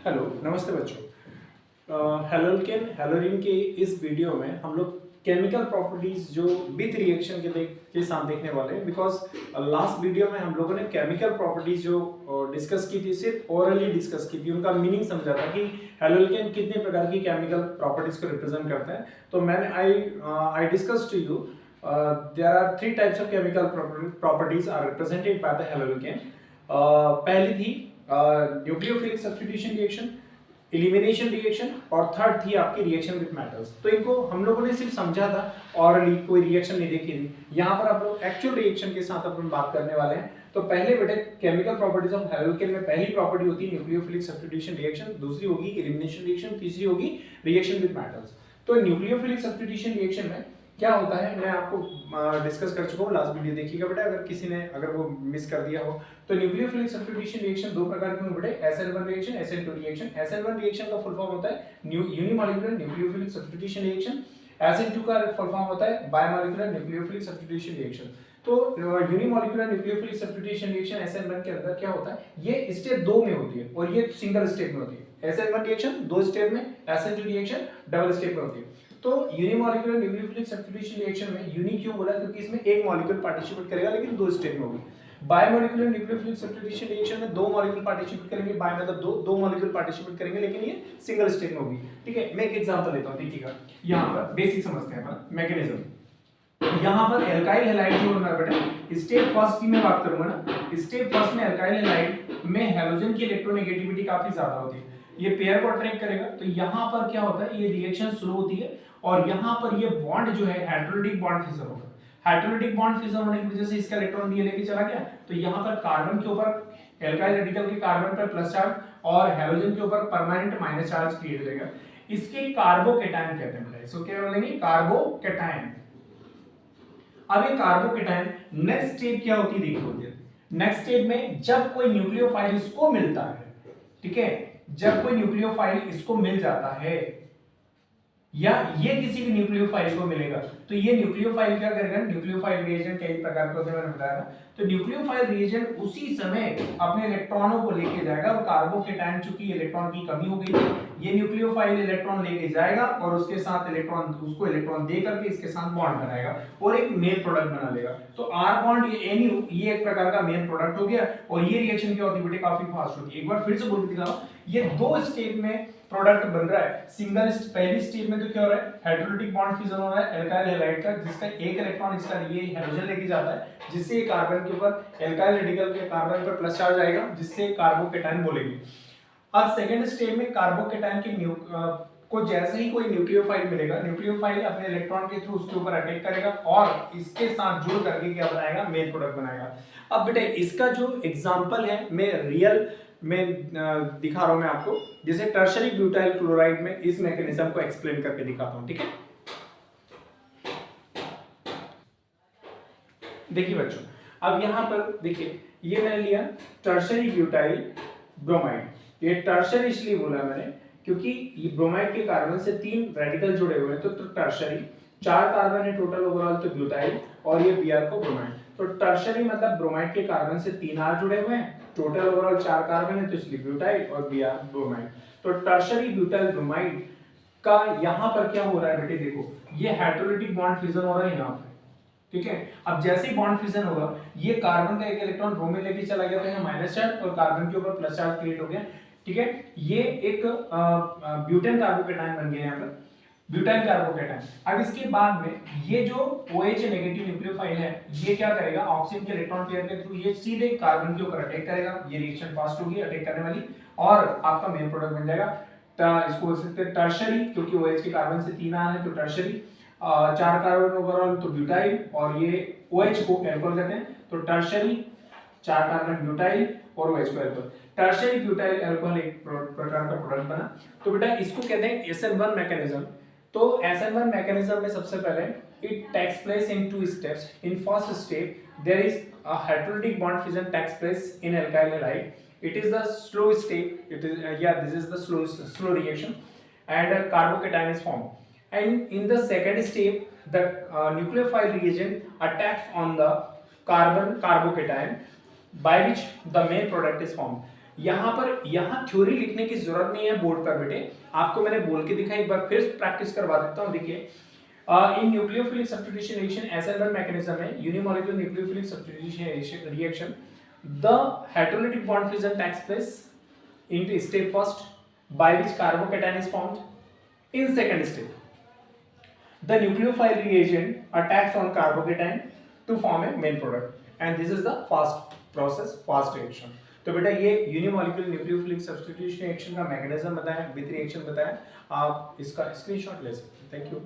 Hello, नमस्ते बच्चों। Haloalkane हेलोरिन के इस वीडियो में हम लोग केमिकल प्रॉपर्टीज जो विथ रिएक्शन के साथ देखने वाले हैं। बिकॉज लास्ट वीडियो में हम लोगों ने केमिकल प्रॉपर्टीज जो डिस्कस की थी, सिर्फ ओरली डिस्कस की थी, उनका मीनिंग समझा था कि हेलोल्केन कितने प्रकार की केमिकल प्रॉपर्टीज को रिप्रेजेंट करता है। तो मैंने I discuss to you there are three types of chemical properties are represented by the haloalkane. पहली थी nucleophilic substitution reaction, elimination reaction, और थर्ड थी आपकी रिएक्शन विद मेटल्स। तो इनको हम लोगों ने सिर्फ समझा था, ऑरली कोई रिएक्शन नहीं देखी थी। यहाँ पर आप लोग एक्चुअल रिएक्शन के साथ अपन बात करने वाले हैं। तो पहले बेटे केमिकल प्रॉपर्टीज ऑफ हेलोल्केन में पहली प्रॉपर्टी होती है न्यूक्लियोफिलिक सब्स्टिट्यूशन रिएक्शन, दूसरी होगी एलिमिनेशन रिएक्शन, तीसरी होगी रिएक्शन विद मेटल्स। तो न्यूक्लियोफिलिक सब्स्टिट्यूशन रिएक्शन में क्या होता है, मैं आपको डिस्कस कर चुका हूँ, लास्ट वीडियो देखिएगा बेटा अगर किसी ने अगर वो मिस कर दिया हो। तो न्यूक्लियोफिलिक सब्स्टिट्यूशन रिएक्शन दो प्रकार के होते हैं, SN1 reaction, SN2 reaction. SN1 reaction का फुल फॉर्म होता है unimolecular nucleophilic substitution reaction. SN2 का फुल फॉर्म होता है बायोमॉलिक्यूलर न्यूक्लियोफिलिक सब्स्टिट्यूशन रिएक्शन। तो unimolecular nucleophilic substitution reaction SN1 के अंदर क्या होता है, ये स्टेप 2 में होती है और ये सिंगल स्टेप में होती है। SN1 रिएक्शन दो स्टेप में, SN2 रिएक्शन डबल स्टेप में होती है। तो यूनिमॉलिक्यूलर न्यूक्लियोफिलिक सब्स्टिट्यूशन रिएक्शन में यूनि क्यों बोला, क्योंकि इसमें एक मॉलिक्यूल पार्टिसिपेट करेगा लेकिन दो स्टेप में होगी। बायोमॉलिक्यूलर न्यूक्लियोफिलिक सब्स्टिट्यूशन रिएक्शन में दो मॉलिक्यूल पार्टिसिपेट करेंगे, बाय मतलब दो मॉलिक्यूल पार्टिसिपेट करेंगे, लेकिन ये सिंगल स्टेप में होगी। ठीक है, मैं एक एग्जांपल लेता हूं, देखिएगा यहाँ पर बेसिक समझते हैं अपन मैकेनिज्म। यहाँ पर एल्काइल हैलाइड जो होना है बेटा, स्टेप फर्स्ट की मैं बात करूंगा ना, स्टेप फर्स्ट में एल्काइल हैलाइड में हैलोजन की इलेक्ट्रोनेगेटिविटी काफी ज्यादा होती है, ये पेयर को अट्रैक्ट करेगा। तो यहाँ पर क्या होता है, ये रिएक्शन शुरू होती है और यहाँ पर ये बॉन्ड जो है हाइड्रोलिटिक बॉन्ड फिजर होगा। हाइड्रोलिटिक बॉन्ड फिजर होने की वजह से इसका इलेक्ट्रॉन ये लेके चला गया, तो यहाँ पर कार्बन के ऊपर एल्काइल रेडिकल के कार्बन पर प्लस चार्ज और हैलोजन के ऊपर परमानेंट माइनस चार्ज क्रिएट हो जाएगा। इसके कार्बोकैटायन कहते हैं, इसको क्या बोलेंगे, कार्बोकैटायन। अब ये कार्बोकैटायन नेक्स्ट स्टेप क्या होती है देखिए, नेक्स्ट स्टेप में जब कोई न्यूक्लियोफाइल इसको मिलता है, ठीक है, जब कोई न्यूक्लियोफाइल इसको मिल जाता है या ये किसी भी न्यूक्लियोफाइल को मिलेगा, तो ये न्यूक्लियोफाइल क्या करेगा, न्यूक्लियोफाइल रिएजेंट कई प्रकार के होते हैं मैंने बताया था। तो न्यूक्लियोफाइल रिएजेंट उसी समय अपने इलेक्ट्रॉनों को लेके जाएगा और कार्बोकैटायन चूंकि इलेक्ट्रॉन की कमी हो गई है, ये न्यूक्लियोफाइल इलेक्ट्रॉन लेके जाएगा और उसके साथ इलेक्ट्रॉन उसको इलेक्ट्रॉन दे करके इसके साथ बॉन्ड बनाएगा और एक मेन प्रोडक्ट बना लेगा। तो R बॉन्ड ये एक प्रकार का मेन प्रोडक्ट हो गया और ये रिएक्शन क्या होती है बेटे, काफी फास्ट होती है। एक बार फिर से बोल के दिखाओ, ये दो स्टेप में प्रोडक्ट बन रहा है। सिंगल पहली स्टेप में तो क्या हो रहा है, हाइड्रोलिटिक बॉन्ड फिजन हो रहा है एल्काइल हैलाइड का, जिसका एक इलेक्ट्रॉन इसका ये हैलोजन लेके जाता है, जिससे ये कार्बन के ऊपर एल्काइल रेडिकल के कार्बन पर प्लस चार्ज आएगा, जिससे कार्बोकैटायन बोलेंगे। अब सेकंड स्टेप में कार्बोकैटायन के को जैसे ही कोई न्यूक्लियोफाइल मिलेगा, न्यूक्लियोफाइल अपने इलेक्ट्रॉन के थ्रू उसके ऊपर अटैक करेगा और इसके साथ जुड़ करके क्या बनाएगा, मेन प्रोडक्ट बनाएगा। अब बेटे इसका जो एग्जांपल है मैं रियल में दिखा रहा हूं मैं आपको, जैसे टर्शरी ब्यूटाइल क्लोराइड में इस मैकेनिज्म को एक्सप्लेन करके दिखाता हूं। ठीक है, देखिए बच्चों, अब यहां पर देखिए ये मैंने लिया टर्शरी ब्यूटाइल ब्रोमाइड। ये टर्शरी इसलिए बोला मैंने क्योंकि ये ब्रोमाइड के कार्बन से 3 रेडिकल जुड़े हुए हैं, तो टर्शरी 4 कार्बन है टोटल ओवरऑल, तो ब्यूटाइल और ये Br को ब्रोमाइड। तो टर्शरी मतलब ब्रोमाइड के कार्बन से 3 R जुड़े हुए हैं, टोटल ओवरऑल 4 कार्बन है, तो इसलिए ब्यूटाइल और Br ब्रोमाइड। तो टर्शरी ब्यूटाइल ब्रोमाइड का यहाँ पर क्या हो रहा है बेटे, देखो ये हाइड्रोलिटिक बॉन्ड फिजन हो रहा है यहाँ पे। ठीक है, अब जैसे ही बॉन्ड फिजन होगा, ये कार्बन का एक इलेक्ट्रॉन ब्रोमीन लेके चला गया, तो यहाँ माइनस चार्ज और कार्बन के ऊपर प्लस चार्ज क्रिएट हो गया। ठीक है, ये एक ब्यूटेन कार्बोकैटायन बन गया यहाँ पर, ब्यूटाइल कार्बोकैटायन। अब इसके बाद में ये जो OH नेगेटिव न्यूक्लियोफाइल है, ये क्या करेगा, ऑक्सीजन के इलेक्ट्रॉन पेयर के थ्रू ये सीधे कार्बन के ऊपर अटैक करेगा, ये रिएक्शन फास्ट होगी अटैक करने वाली और आपका मेन प्रोडक्ट बन जाएगा। इसको बोल सकते हैं टर्शरी, क्योंकि OH के कार्बन से 3 आर है तो टर्शरी, 4 कार्बन ओवरऑल तो ब्यूटाइल और ये OH को एल्कोहल कहते हैं, तो टर्शरी 4 कार्बन ब्यूटाइल और OH को एल्कोहल। टर्शरी ब्यूटाइल अल्कोहल एक प्रकार का प्रोडक्ट बना। तो बेटा इसको कहते हैं SN1 मैकेनिज्म। तो SN1 मैकेनिज्म में सबसे पहले it takes place in 2 steps. In first step there is a hydrolytic bond fission takes place in alkyl halide. It is the slow step, it is this is the slow reaction and a carbocation is formed. And in the second step the nucleophile reagent attacks on the carbon carbocation by which the main product is formed. यहाँ theory लिखने की जरूरत नहीं है board पर बेटे, आपको मैंने बोल के दिखाई, एक बार फिर प्रैक्टिस करवा देता हूँ। देखिए in nucleophilic substitution reaction SN1 mechanism है, unimolecular nucleophilic substitution reaction, the heterolytic bond fusion takes place in step first, by which carbocation is formed. In second step, the nucleophile reagent attacks on carbocation to form a main product, and this is the fast process, fast reaction. तो बेटा ये unimolecular nucleophilic substitution reaction का mechanism बताया, with reaction बताया, आप इसका screenshot ले सकते हैं। Thank you.